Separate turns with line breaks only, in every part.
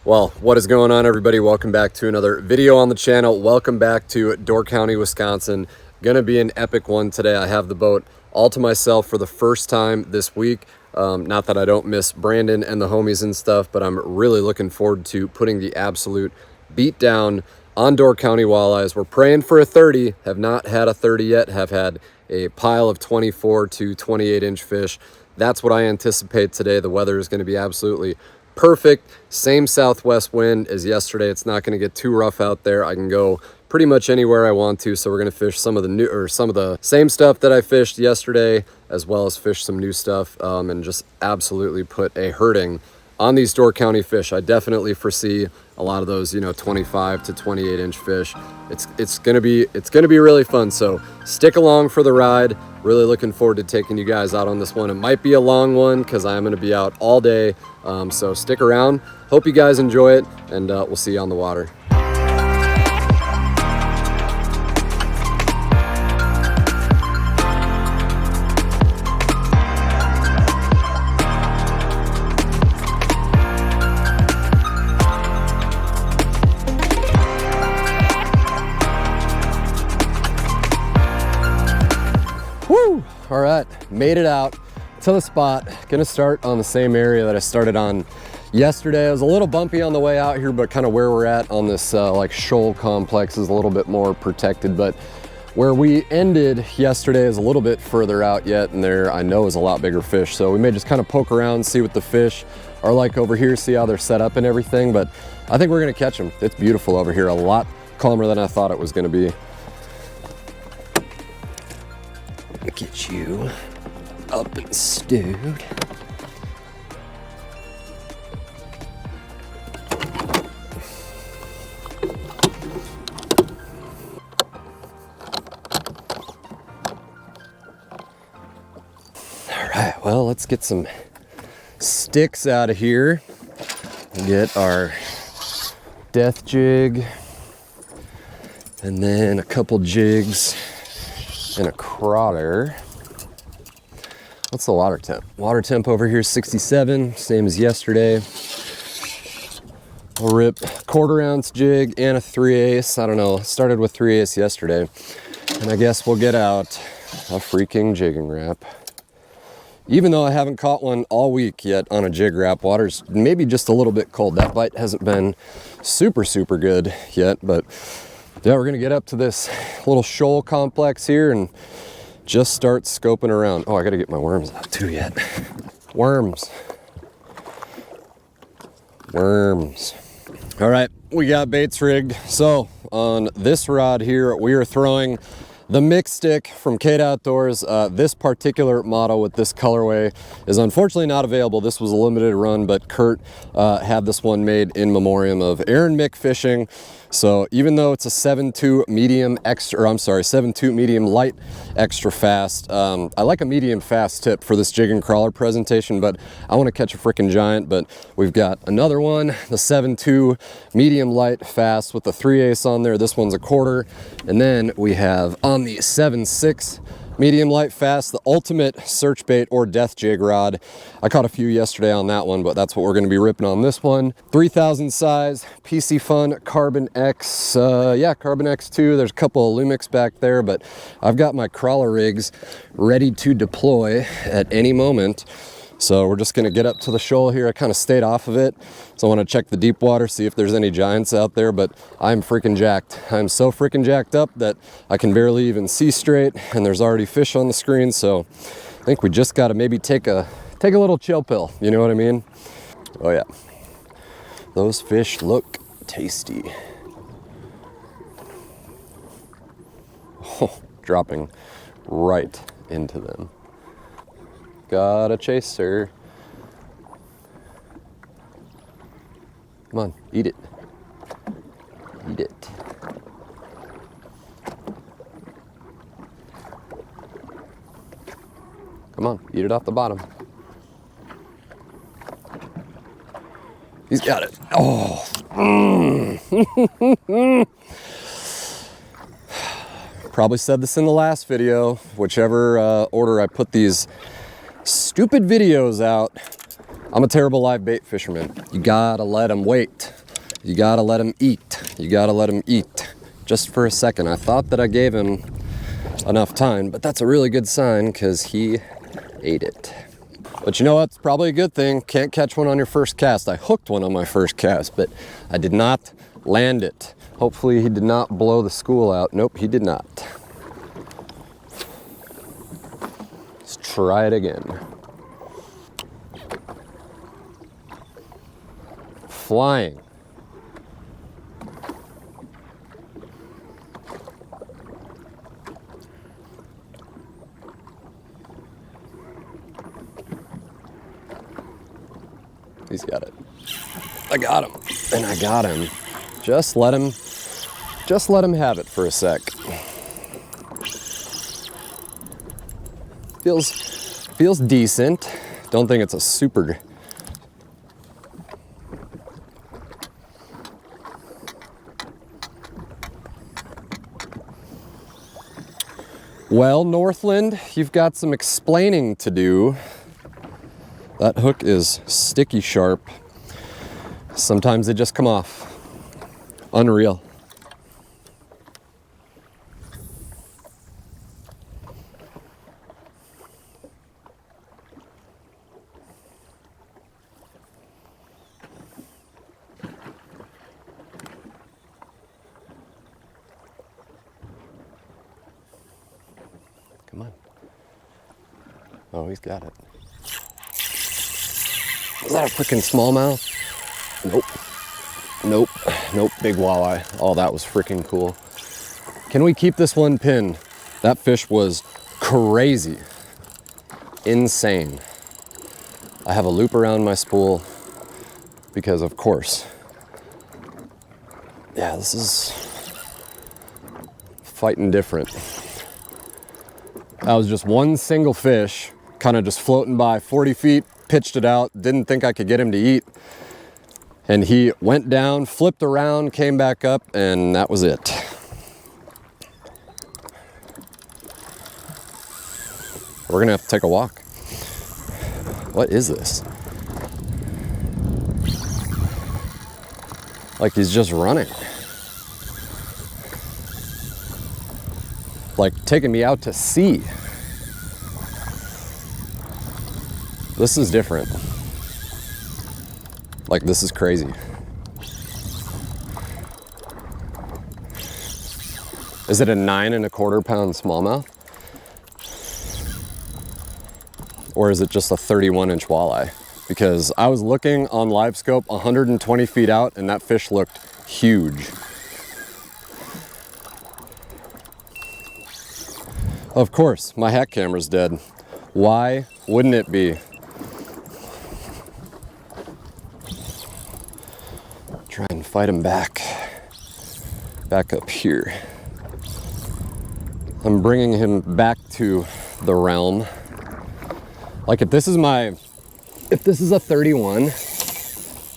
Well, what is going on, everybody? Welcome back to another video on the channel. Welcome back to Door County, Wisconsin. Gonna be an epic one today. I have the boat all to myself for the first time this week. Not that I don't miss Brandon and the homies and stuff, but I'm really looking forward to putting the absolute beat down on Door County walleyes. We're praying for a 30. Have not had a 30 yet. Have had a pile of 24 to 28 inch fish. That's what I anticipate today. The weather is going to be absolutely perfect. Same southwest wind as yesterday. It's not going to get too rough out there. I can go pretty much anywhere I want to. So we're going to fish some of the same stuff that I fished yesterday, as well as fish some new stuff, and just absolutely put a hurting on these Door County fish. I definitely foresee a lot of those, 25 to 28 inch fish. It's gonna be really fun. So stick along for the ride. Really looking forward to taking you guys out on this one. It might be a long one because I'm gonna be out all day. So stick around. Hope you guys enjoy it, and we'll see you on the water. Woo! All right, made it out to the spot. Gonna start on the same area that I started on yesterday. It was a little bumpy on the way out here, but kind of where we're at on this like shoal complex is a little bit more protected. But where we ended yesterday is a little bit further out yet, and there I know is a lot bigger fish. So we may just kind of poke around, see what the fish are like over here, see how they're set up and everything. But I think we're gonna catch them. It's beautiful over here, a lot calmer than I thought it was gonna be. Get you up and stewed. All right, well, let's get some sticks out of here. Get our death jig, and then a couple jigs and a crawler. What's the water temp? Water temp over here is 67, same as yesterday. I'll rip 1/4 ounce jig and a 3/8. I don't know, started with 3/8 yesterday. And I guess we'll get out a freaking jigging wrap. Even though I haven't caught one all week yet on a jig wrap, water's maybe just a little bit cold. That bite hasn't been super good yet, but yeah, we're gonna get up to this little shoal complex here and just start scoping around. Oh, I gotta get my worms out too yet. Worms. All right, we got baits rigged. So on this rod here, we are throwing the mix stick from Kate Outdoors. This particular model with this colorway is unfortunately not available. This was a limited run, but Kurt had this one made in memoriam of Aaron Mick Fishing. So even though it's a 7.2 medium extra, or I'm sorry, 7.2 medium light extra fast, I like a medium fast tip for this jig and crawler presentation, but I want to catch a freaking giant. But we've got another one, the 7.2 medium light fast with the 3/8 on there. This one's a 1/4. And then we have on the 7.6 medium light fast, the ultimate search bait or death jig rod. I caught a few yesterday on that one, but that's what we're going to be ripping on this one. 3000 size Piscifun Carbon X, Carbon X2. There's a couple of Lumix back there, but I've got my crawler rigs ready to deploy at any moment. So we're just gonna get up to the shoal here. I kind of stayed off of it, so I want to check the deep water, see if there's any giants out there, but I'm freaking jacked. I'm so freaking jacked up that I can barely even see straight, and there's already fish on the screen, so I think we just gotta maybe take a little chill pill, you know what I mean? Oh yeah, those fish look tasty. Oh, dropping right into them. Got a chaser. Come on, eat it. Eat it. Come on, eat it off the bottom. He's got it. Oh. Probably said this in the last video, whichever order I put these stupid videos out. I'm a terrible live bait fisherman. You gotta let him wait. You gotta let him eat. You gotta let him eat. Just for a second, I thought that I gave him enough time, but that's a really good sign because he ate it. But you know what? It's probably a good thing. Can't catch one on your first cast. I hooked one on my first cast, but I did not land it. Hopefully he did not blow the school out. Nope, he did not. Let's try it again. Flying. He's got it. I got him, and I got him. Just let him have it for a sec. Feels decent. Don't think it's a super. Well, Northland, you've got some explaining to do. That hook is sticky sharp. Sometimes they just come off. Unreal. Come on. Oh, he's got it. Is that a freaking smallmouth? Nope. Nope. Nope. Big walleye. Oh, that was freaking cool. Can we keep this one pin? That fish was crazy. Insane. I have a loop around my spool because, of course. Yeah, this is fighting different. That was just one single fish, kind of just floating by 40 feet. Pitched it out, didn't think I could get him to eat. And he went down, flipped around, came back up, and that was it. We're gonna have to take a walk. What is this? Like he's just running. Like taking me out to sea. This is different. Like, this is crazy. Is it a 9 1/4 pound smallmouth? Or is it just a 31-inch walleye? Because I was looking on live scope 120 feet out and that fish looked huge. Of course, my hack camera's dead. Why wouldn't it be? Try and fight him back up here. I'm bringing him back to the realm. Like if this is a 31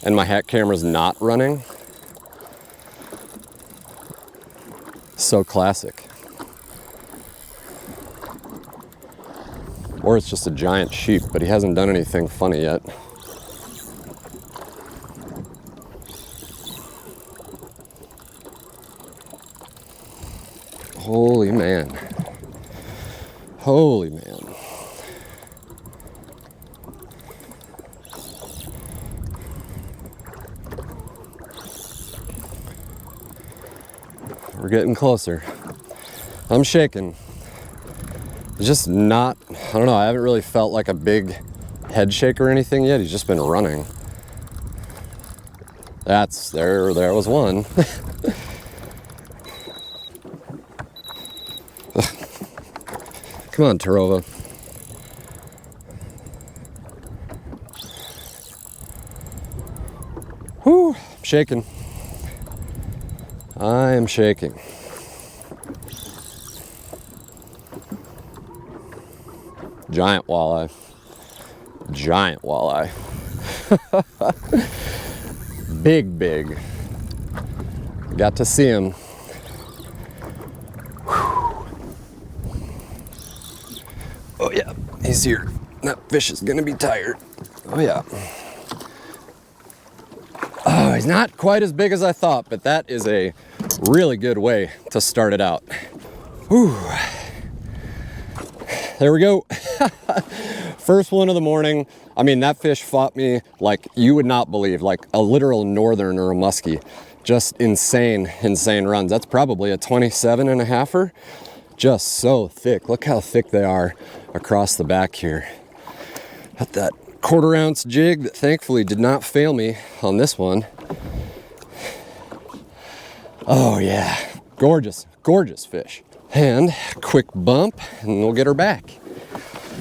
and my hack camera's not running, so classic. Or it's just a giant sheep, but he hasn't done anything funny yet. Holy man. Holy man. We're getting closer. I'm shaking. It's just not, I don't know, I haven't really felt like a big head shake or anything yet. He's just been running. There was one. Come on, Tarova. Whew, I'm shaking. I am shaking. Giant walleye. Giant walleye. Big. Got to see him. Oh yeah, he's here. That fish is gonna be tired. Oh yeah. Oh, he's not quite as big as I thought, but that is a really good way to start it out. Whew. There we go. First one of the morning. I mean, that fish fought me like you would not believe, like a literal northern or a muskie. Just insane, insane runs. That's probably a 27.5-er. Just so thick. Look how thick they are across the back here. Got that 1/4 ounce jig that thankfully did not fail me on this one. Oh yeah, gorgeous, gorgeous fish. And quick bump and we'll get her back.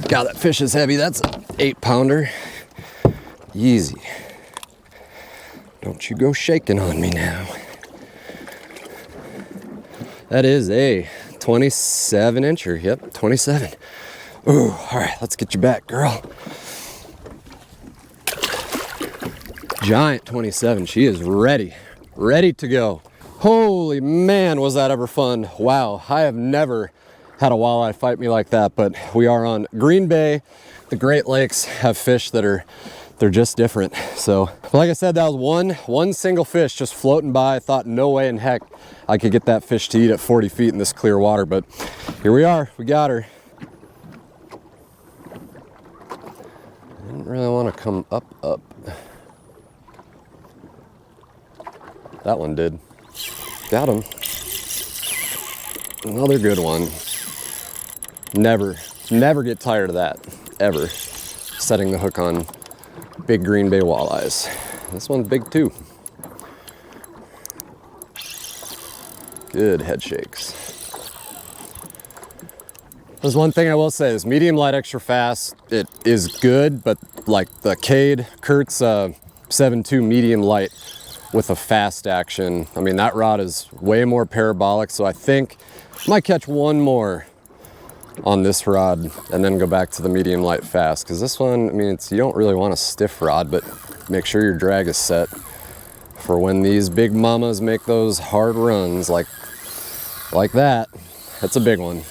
God, that fish is heavy. That's an 8-pounder. Easy. Don't you go shaking on me now. That is a 27-incher. Yep, 27. Ooh, all right, let's get you back, girl. Giant 27. She is ready to go. Holy man, was that ever fun. Wow, I have never had a walleye fight me like that, but we are on Green Bay. The Great Lakes have fish that they're just different. So, like I said, that was one single fish just floating by. I thought no way in heck I could get that fish to eat at 40 feet in this clear water, but here we are, we got her. I didn't really want to come up. That one did. Got him. Another good one. Never get tired of that, ever. Setting the hook on big Green Bay walleyes. This one's big too. Good head shakes. There's one thing I will say, is medium light extra fast, it is good, but like the Cade, Kurt's 7.2 medium light with a fast action. I mean, that rod is way more parabolic, so I think I might catch one more on this rod and then go back to the medium light fast, because this one, I mean, you don't really want a stiff rod, but make sure your drag is set for when these big mamas make those hard runs like that. That's a big one.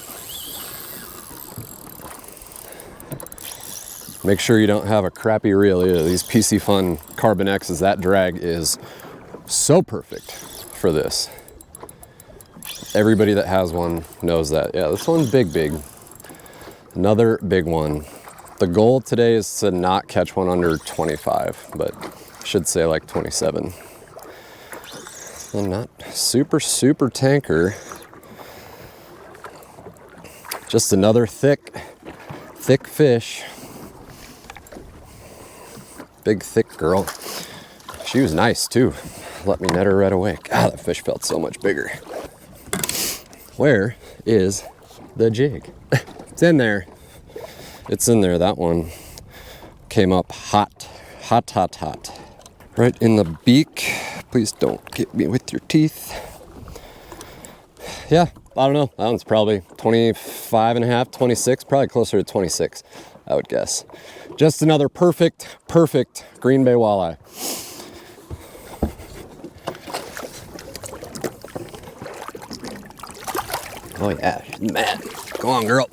Make sure you don't have a crappy reel either. These Piscifun Carbon X's, that drag is so perfect for this. Everybody that has one knows that. Yeah, this one's big. Another big one. The goal today is to not catch one under 25, but I should say like 27. So not super tanker. Just another thick fish. Big, thick girl. She was nice too. Let me net her right away. God, that fish felt so much bigger. Where is the jig? It's in there. It's in there. That one came up hot. Right in the beak. Please don't get me with your teeth. Yeah, I don't know. That one's probably 25.5, 26, probably closer to 26, I would guess. Just another perfect Green Bay walleye. Oh yeah, she's mad. Go on, girl.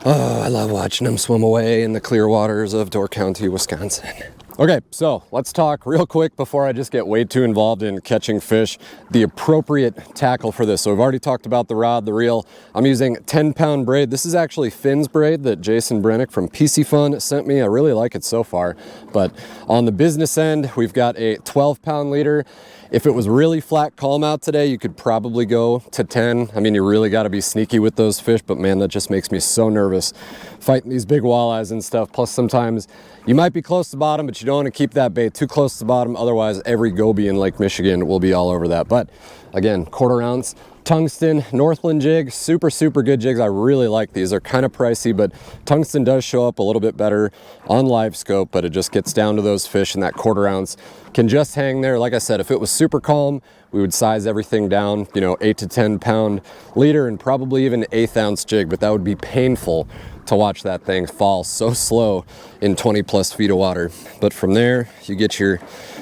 Oh, I love watching them swim away in the clear waters of Door County, Wisconsin. Okay, so let's talk real quick before I just get way too involved in catching fish, the appropriate tackle for this. So we've already talked about the rod, the reel. I'm using 10-pound braid. This is actually Finn's braid that Jason Brennick from Piscifun sent me. I really like it so far. But on the business end, we've got a 12-pound leader. If it was really flat calm out today, you could probably go to 10. I mean, you really got to be sneaky with those fish, but man, that just makes me so nervous fighting these big walleyes and stuff. Plus sometimes you might be close to bottom, but you don't want to keep that bait too close to the bottom. Otherwise, every goby in Lake Michigan will be all over that. But again, 1/4 ounce tungsten Northland jig, super good jigs. I really like these. They're kind of pricey, but tungsten does show up a little bit better on live scope, but it just gets down to those fish, and that 1/4 ounce can just hang there. Like I said, if it was super calm, we would size everything down, you know, 8 to 10 pound leader and probably even 1/8 ounce jig, but that would be painful to watch that thing fall so slow in 20 plus feet of water. But from there, you get your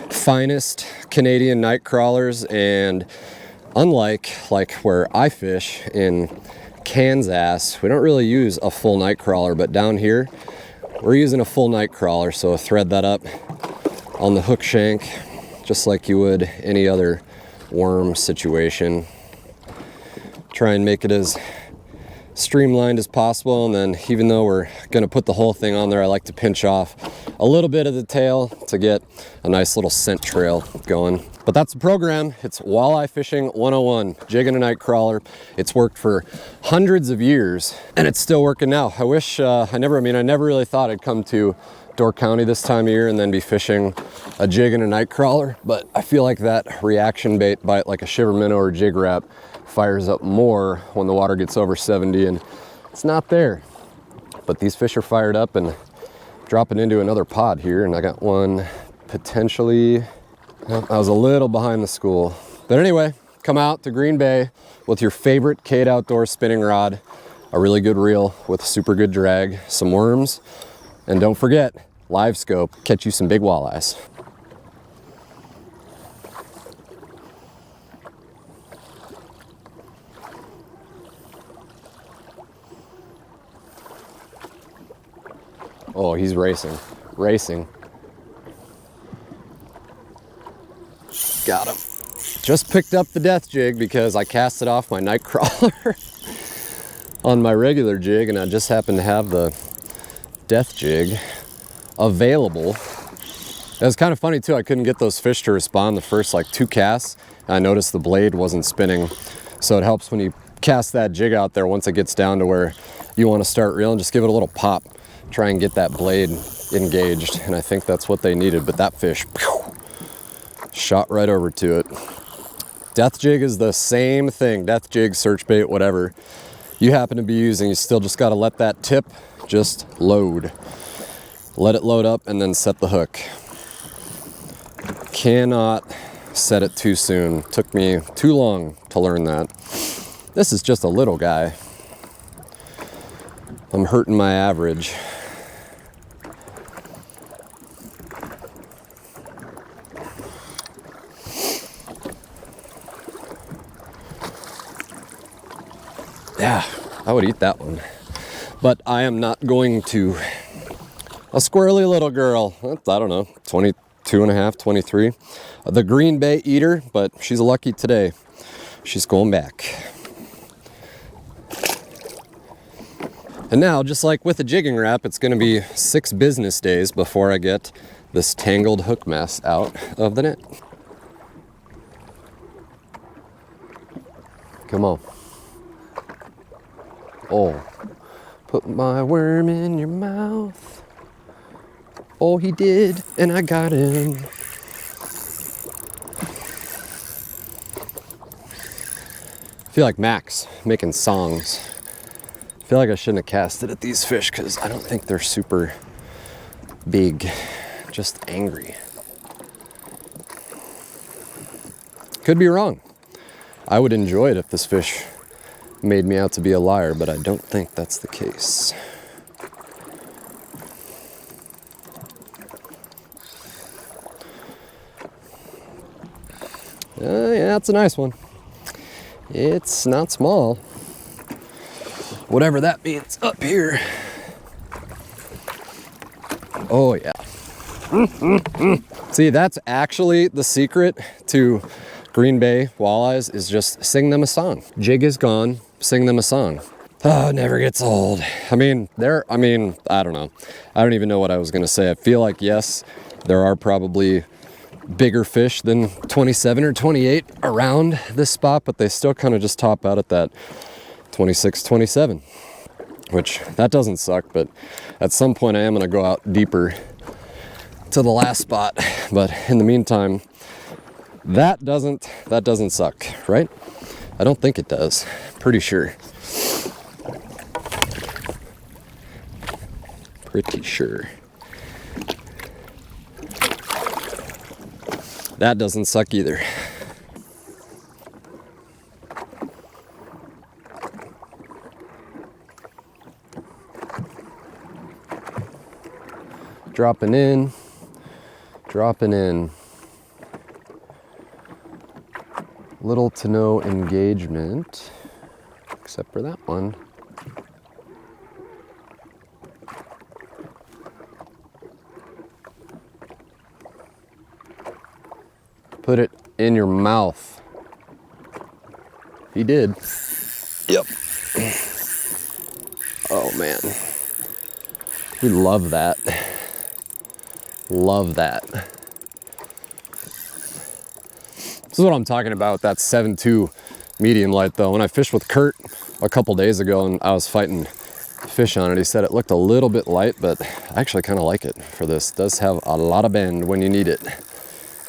finest Canadian night crawlers, and unlike like where I fish in Kansas, we don't really use a full night crawler, but down here we're using a full night crawler. So thread that up on the hook shank, just like you would any other worm situation. Try and make it as streamlined as possible, and then even though we're going to put the whole thing on there, I like to pinch off a little bit of the tail to get a nice little scent trail going. But that's the program. It's Walleye Fishing 101, jigging a night crawler. It's worked for hundreds of years and it's still working now. I wish I never really thought I'd come to Door County this time of year and then be fishing a jig and a night crawler, but I feel like that reaction bait bite, like a shiver minnow or jig wrap, fires up more when the water gets over 70, and it's not there. But these fish are fired up and dropping into another pod here, and I got one potentially. Well, I was a little behind the school. But anyway, come out to Green Bay with your favorite Cade Outdoors spinning rod, a really good reel with super good drag, some worms, and don't forget, live scope, catch you some big walleyes. Oh, he's racing. Got him. Just picked up the death jig because I cast it off my night crawler on my regular jig, and I just happened to have the death jig available. It was kind of funny too, I couldn't get those fish to respond the first like 2 casts. I noticed the blade wasn't spinning, so it helps when you cast that jig out there. Once it gets down to where you want to start reeling, just give it a little pop, try and get that blade engaged, and I think that's what they needed. But that fish, phew, shot right over to it. Death jig is the same thing. Death jig, search bait, whatever you happen to be using, you still just got to let that tip just load. Let it load up and then set the hook. Cannot set it too soon. Took me too long to learn that. This is just a little guy. I'm hurting my average. Yeah, I would eat that one. But I am not going to. A squirrely little girl, I don't know, 22 and a half, 23. The Green Bay eater, but she's lucky today. She's going back. And now, just like with a jigging wrap, it's gonna be 6 business days before I get this tangled hook mess out of the net. Come on. Oh, put my worm in your mouth. Oh, he did, and I got him. I feel like Max making songs. I feel like I shouldn't have casted at these fish because I don't think they're super big, just angry. Could be wrong. I would enjoy it if this fish made me out to be a liar, but I don't think that's the case. Yeah, it's a nice one. It's not small. Whatever that means up here. Oh yeah. See, that's actually the secret to Green Bay walleyes, is just sing them a song. Jig is gone, sing them a song. Oh, it never gets old. I don't know. I don't even know what I was gonna say. I feel like, yes, there are probably bigger fish than 27 or 28 around this spot, but they still kind of just top out at that 26, 27, which that doesn't suck, but at some point I am gonna go out deeper to the last spot. But in the meantime, that doesn't suck, right? I don't think it does. Pretty sure. Pretty sure. That doesn't suck either. Dropping in, dropping in. Little to no engagement, except for that one. Put it in your mouth. He did. Yep. Oh man. We love that. Love that. This is what I'm talking about with that 7.2 medium light though. When I fished with Kurt a couple days ago and I was fighting fish on it, he said it looked a little bit light, but I actually kind of like it for this. It does have a lot of bend when you need it.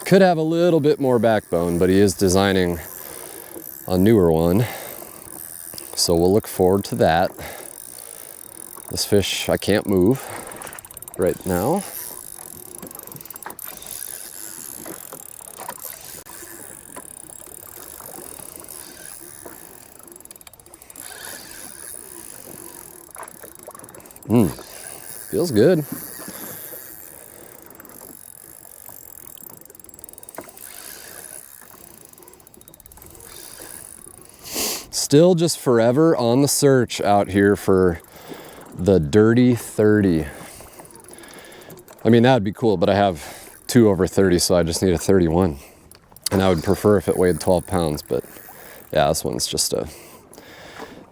Could have a little bit more backbone, but he is designing a newer one. So we'll look forward to that. This fish I can't move right now. Feels good. Still just forever on the search out here for the dirty 30. I mean, that would be cool, but I have 2 over 30, so I just need a 31. And I would prefer if it weighed 12 pounds, but yeah, this one's just a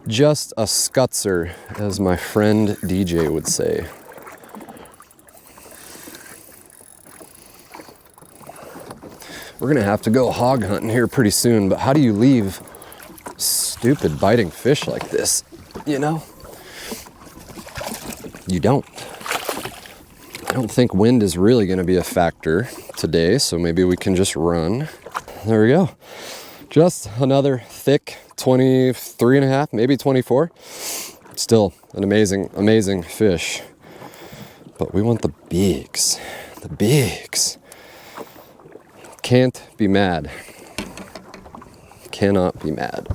scutzer, as my friend DJ would say. We're gonna have to go hog hunting here pretty soon, but how do you leave stupid biting fish like this, you know? You don't. I don't think wind is really gonna be a factor today, so maybe we can just run. There we go. Just another thick 23 and a half, maybe 24. Still an amazing, amazing fish. But we want the bigs, the bigs. Can't be mad. Cannot be mad.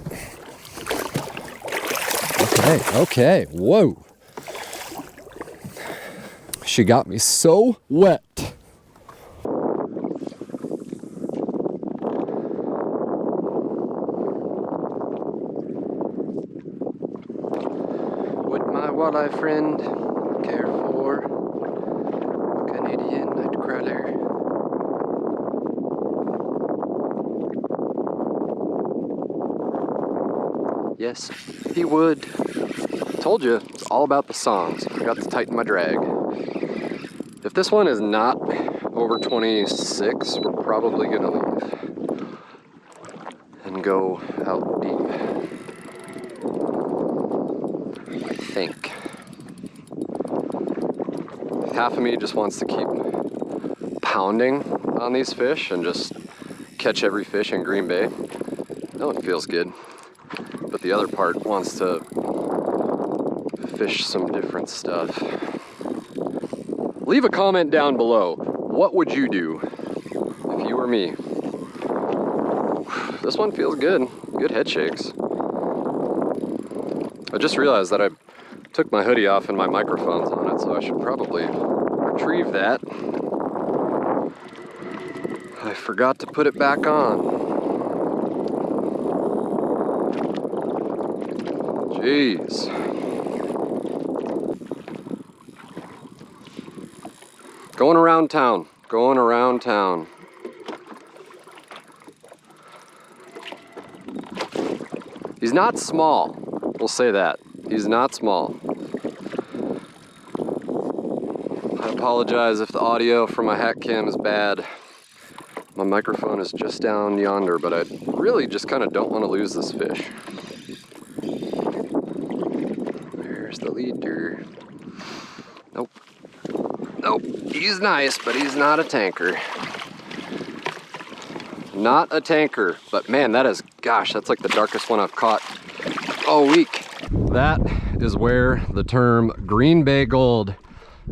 Okay, whoa. She got me so wet. Would my walleye friend care for a Canadian nightcrawler? Yes, he would. Told you, it's all about the songs. Forgot to tighten my drag. If this one is not over 26, we're probably gonna leave and go out deep. I think. Half of me just wants to keep pounding on these fish and just catch every fish in Green Bay. That one feels good. But the other part wants to fish some different stuff. Leave a comment down below. What would you do if you were me? This one feels good. Good head shakes. I just realized that I took my hoodie off and my microphone's on it, so I should probably retrieve that. I forgot to put it back on. Jeez. Going around town. Going around town. He's not small. We'll say that. He's not small. I apologize if the audio from my hat cam is bad. My microphone is just down yonder, but I really just kind of don't want to lose this fish. The leader. Nope. Nope. He's nice, but he's not a tanker. Not a tanker. But man, that is, gosh, that's like the darkest one I've caught all week. That is where the term Green Bay gold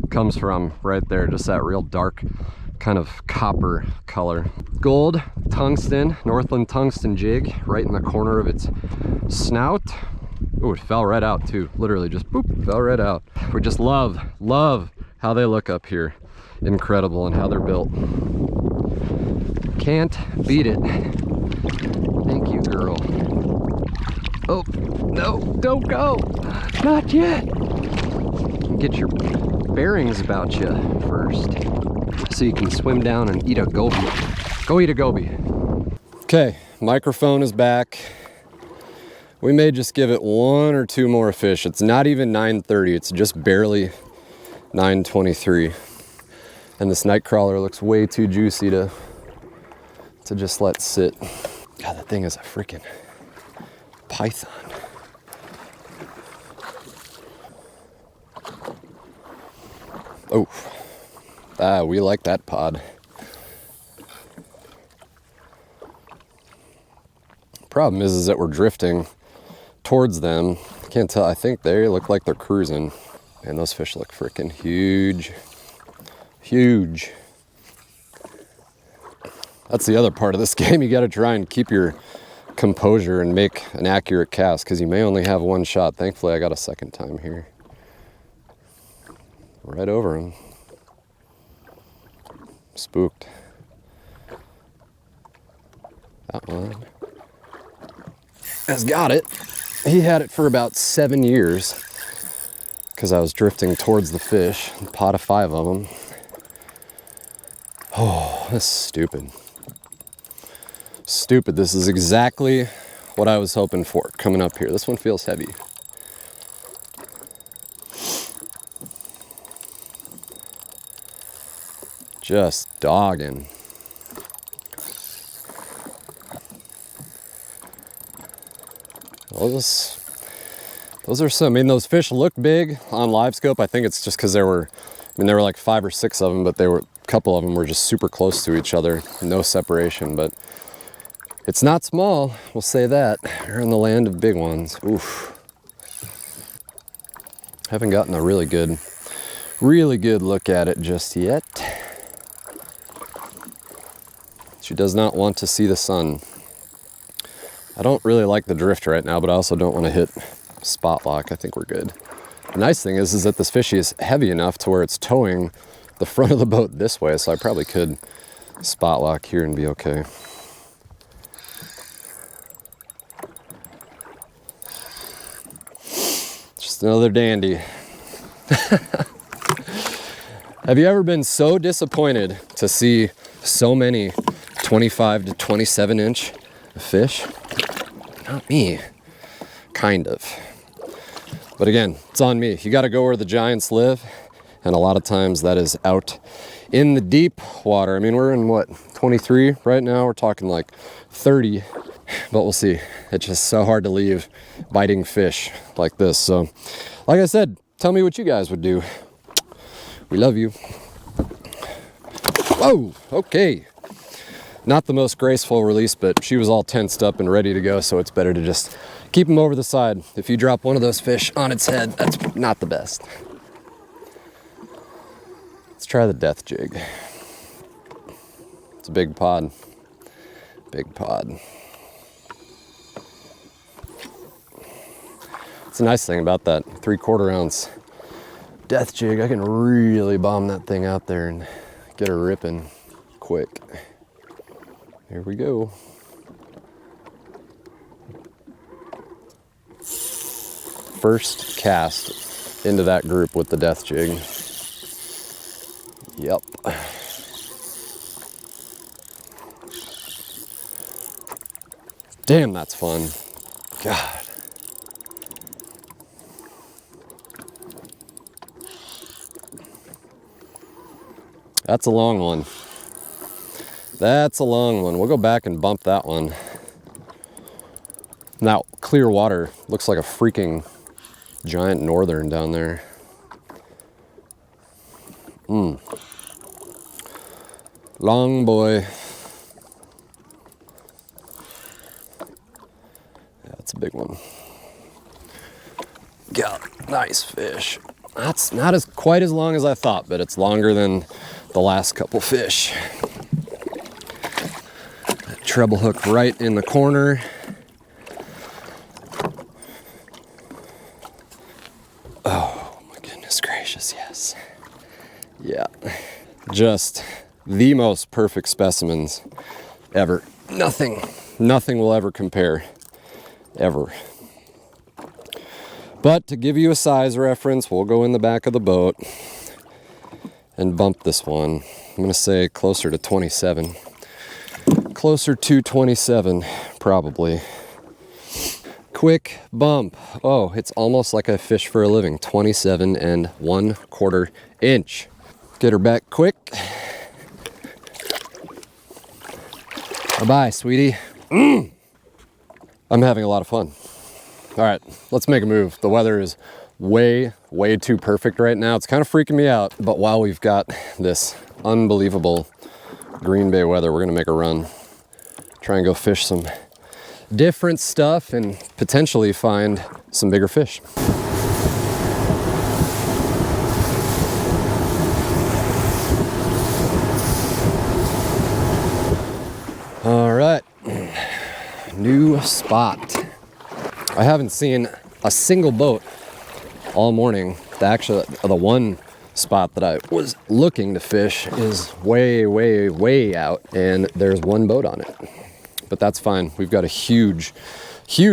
comes from, right there. Just that real dark kind of copper color. Gold, tungsten, Northland tungsten jig right in the corner of its snout. Oh, it fell right out too. Literally just boop, fell right out. We just love how they look up here. Incredible, and how they're built. Can't beat it. Thank you, girl. Oh, no, don't go. Not yet. Get your bearings about you first, so you can swim down and eat a goby. Go eat a goby. Okay, microphone is back. We may just give it 1 or 2 more fish. It's not even 9:30, it's just barely 9:23. And this night crawler looks way too juicy to just let sit. God, that thing is a freaking python. Oh, we like that pod. Problem is that we're drifting towards them. I can't tell, I think they look like they're cruising. And those fish look freaking huge. Huge. That's the other part of this game. You gotta try and keep your composure and make an accurate cast, because you may only have 1 shot. Thankfully, I got a second time here. Right over him. Spooked. That one has got it. He had it for about 7 years because I was drifting towards the fish. A pot of 5 of them. Oh, that's stupid. Stupid. This is exactly what I was hoping for coming up here. This one feels heavy. Just dogging. Those are some, I mean, those fish look big on live scope. I think it's just because there were like 5 or 6 of them, but a couple of them were just super close to each other, no separation. But it's not small, we'll say that. We're in the land of big ones. Oof. Haven't gotten a really good look at it just yet. She does not want to see the sun. I don't really like the drift right now, but I also don't want to hit spot lock. I think we're good. The nice thing is that this fishy is heavy enough to where it's towing the front of the boat this way, so I probably could spot lock here and be okay. Just another dandy. Have you ever been so disappointed to see so many 25 to 27 inch fish? Not me, kind of. But again, it's on me. You gotta go where the giants live, and a lot of times that is out in the deep water. I mean, we're in what, 23 right now? We're talking like 30, but we'll see. It's just so hard to leave biting fish like this. So, like I said, tell me what you guys would do. We love you. Whoa, okay. Not the most graceful release, but she was all tensed up and ready to go, so it's better to just keep them over the side. If you drop one of those fish on its head, that's not the best. Let's try the death jig. It's a big pod. Big pod. It's a nice thing about that 3/4 ounce death jig. I can really bomb that thing out there and get her ripping quick. Here we go. First cast into that group with the death jig. Yep. Damn, that's fun. God. That's a long one. That's a long one. We'll go back and bump that one. Now, clear water looks like a freaking giant northern down there. Long boy. Yeah, that's a big one. God, nice fish. That's not quite as long as I thought, but it's longer than the last couple fish. Treble hook right in the corner. Oh my goodness gracious, yes. Yeah, just the most perfect specimens ever. Nothing will ever compare, ever. But to give you a size reference, we'll go in the back of the boat and bump this one. I'm gonna say closer to 27.
Closer to 27, probably. Quick bump. Oh, it's almost like I fish for a living. 27 1/4 inch. Get her back quick. Bye-bye, sweetie. I'm having a lot of fun. All right, let's make a move. The weather is way too perfect right now. It's kind of freaking me out, but while we've got this unbelievable Green Bay weather, we're gonna make a run. Try and go fish some different stuff and potentially find some bigger fish. All right, new spot. I haven't seen a single boat all morning. The one spot that I was looking to fish is way out, and there's one boat on it. But that's fine. We've got a huge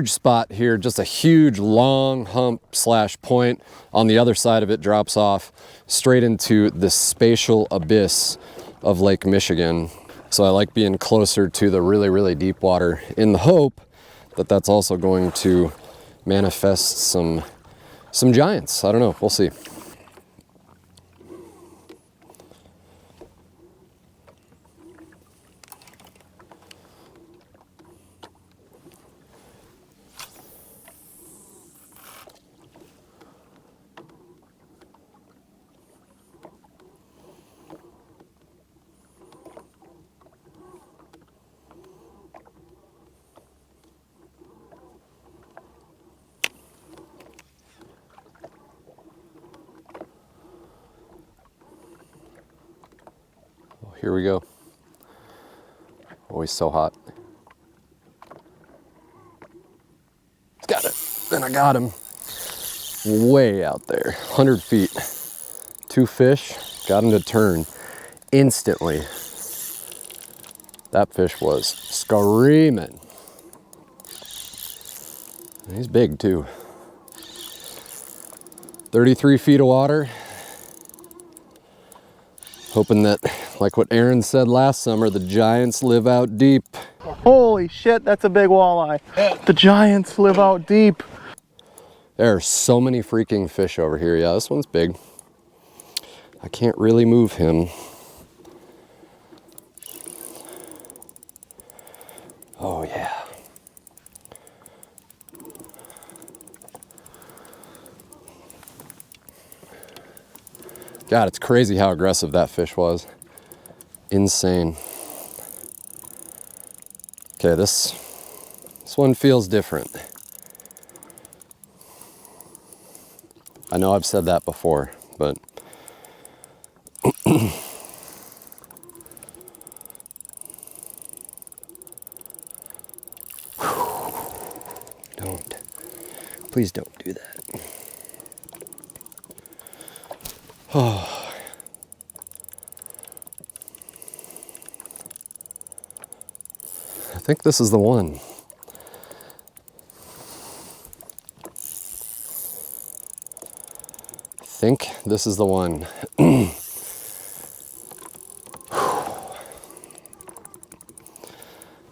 spot here, just a huge long hump / point. On the other side of it drops off straight into the spatial abyss of Lake Michigan. So I like being closer to the really deep water in the hope that that's also going to manifest some giants. I don't know, we'll see. Here we go. Always so hot. Got it. And I got him way out there, 100 feet. 2 fish, got him to turn instantly. That fish was screaming. He's big too. 33 feet of water. Hoping that, like what Aaron said last summer, the giants live out deep.
Holy shit, that's a big walleye. The giants live out deep.
There are so many freaking fish over here. Yeah, this one's big. I can't really move him. Oh yeah. God, it's crazy how aggressive that fish was. Insane. Okay, this one feels different. I know I've said that before, but please don't do that. Oh. I think this is the one. I think this is the one.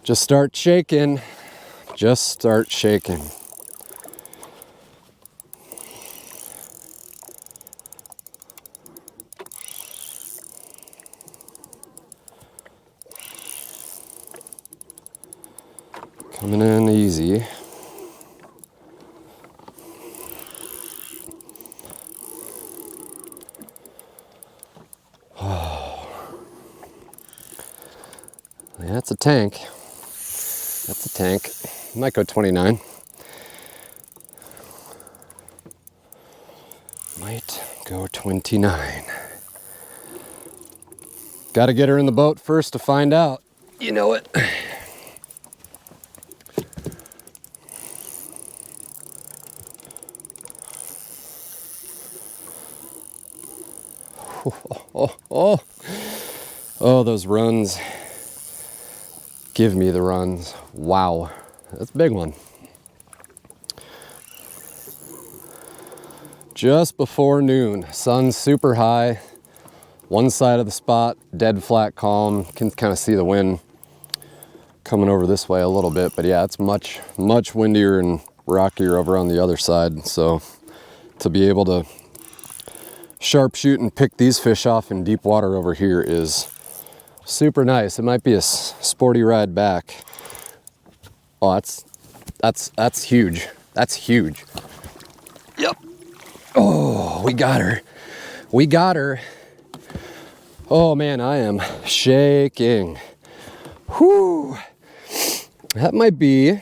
Just start shaking. Just start shaking. Coming in easy. Oh. Yeah, that's a tank. That's a tank. Might go 29. Might go 29. Got to get her in the boat first to find out. You know it. Oh, those runs. Give me the runs. Wow, that's a big one. Just before noon, sun's super high. One side of the spot, dead flat calm. Can kind of see the wind coming over this way a little bit, but yeah, it's much windier and rockier over on the other side. So to be able to sharpshoot and pick these fish off in deep water over here is super nice. It might be a sporty ride back. Oh, that's huge. That's huge. Yep. Oh, we got her. We got her. Oh man, I am shaking. Whew. That might be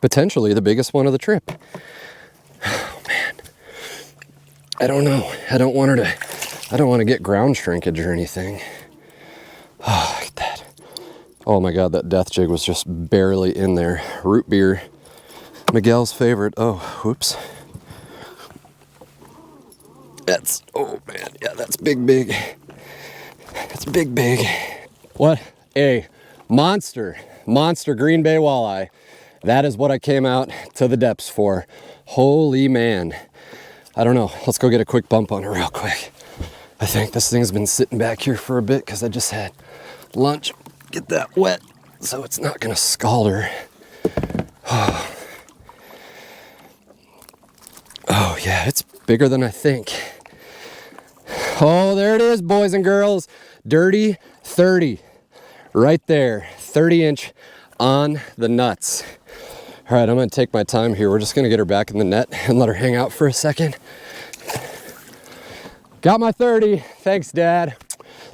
potentially the biggest one of the trip. Oh man. I don't know. I don't want to get ground shrinkage or anything. Oh, look at that. Oh my God, that death jig was just barely in there. Root beer, Miguel's favorite. Oh, whoops. That's, oh man, yeah, that's big. That's big. What a monster Green Bay walleye. That is what I came out to the depths for. Holy man. I don't know, let's go get a quick bump on her real quick. I think this thing's been sitting back here for a bit because I just had lunch. Get that wet so it's not gonna scald her. Oh yeah, it's bigger than I think. Oh, there it is, boys and girls. Dirty 30, right there, 30-inch on the nuts. All right, I'm gonna take my time here. We're just gonna get her back in the net and let her hang out for a second. Got my 30, thanks Dad.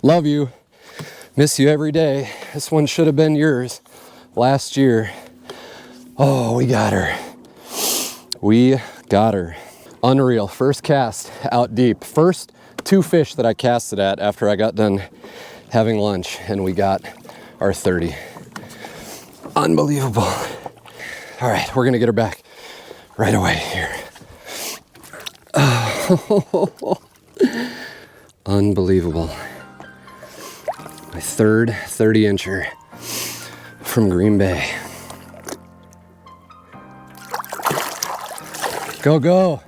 Love you, miss you every day. This one should have been yours last year. Oh, we got her. We got her. Unreal, first cast out deep. First 2 fish that I casted at after I got done having lunch, and we got our 30. Unbelievable. All right, we're gonna get her back right away here. Oh, unbelievable. My third 30-incher from Green Bay. Go, go.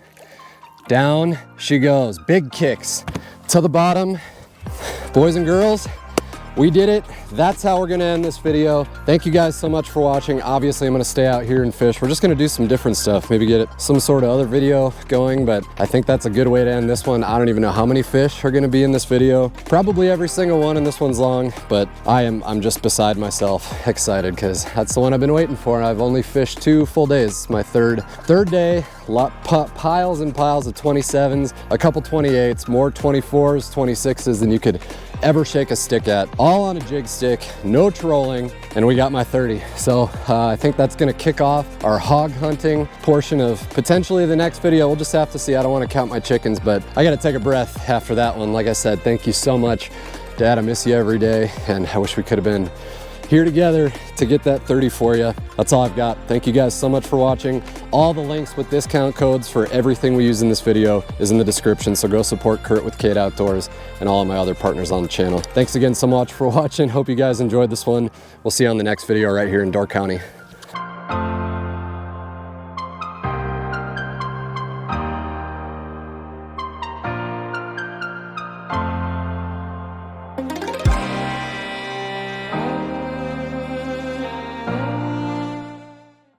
Down she goes. Big kicks to the bottom. Boys and girls, we did it. That's how we're gonna end this video. Thank you guys so much for watching. Obviously, I'm gonna stay out here and fish. We're just gonna do some different stuff. Maybe get some sort of other video going, but I think that's a good way to end this one. I don't even know how many fish are gonna be in this video. Probably every single one, and this one's long, but I'm just beside myself excited because that's the one I've been waiting for. I've only fished 2 full days. It's my third day. Piles and piles of 27s, a couple 28s, more 24s, 26s than you could ever shake a stick at, all on a jig stick, no trolling, and we got my 30. So I think that's gonna kick off our hog hunting portion of potentially the next video. We'll just have to see. I don't want to count my chickens, but I gotta take a breath after that one. Like I said, thank you so much, Dad. I miss you every day, and I wish we could have been here together to get that 30 for you. That's all I've got. Thank you guys so much for watching. All the links with discount codes for everything we use in this video is in the description, so go support Kurt with Kate Outdoors and all of my other partners on the channel. Thanks again so much for watching. Hope you guys enjoyed this one. We'll see you on the next video right here in Door County.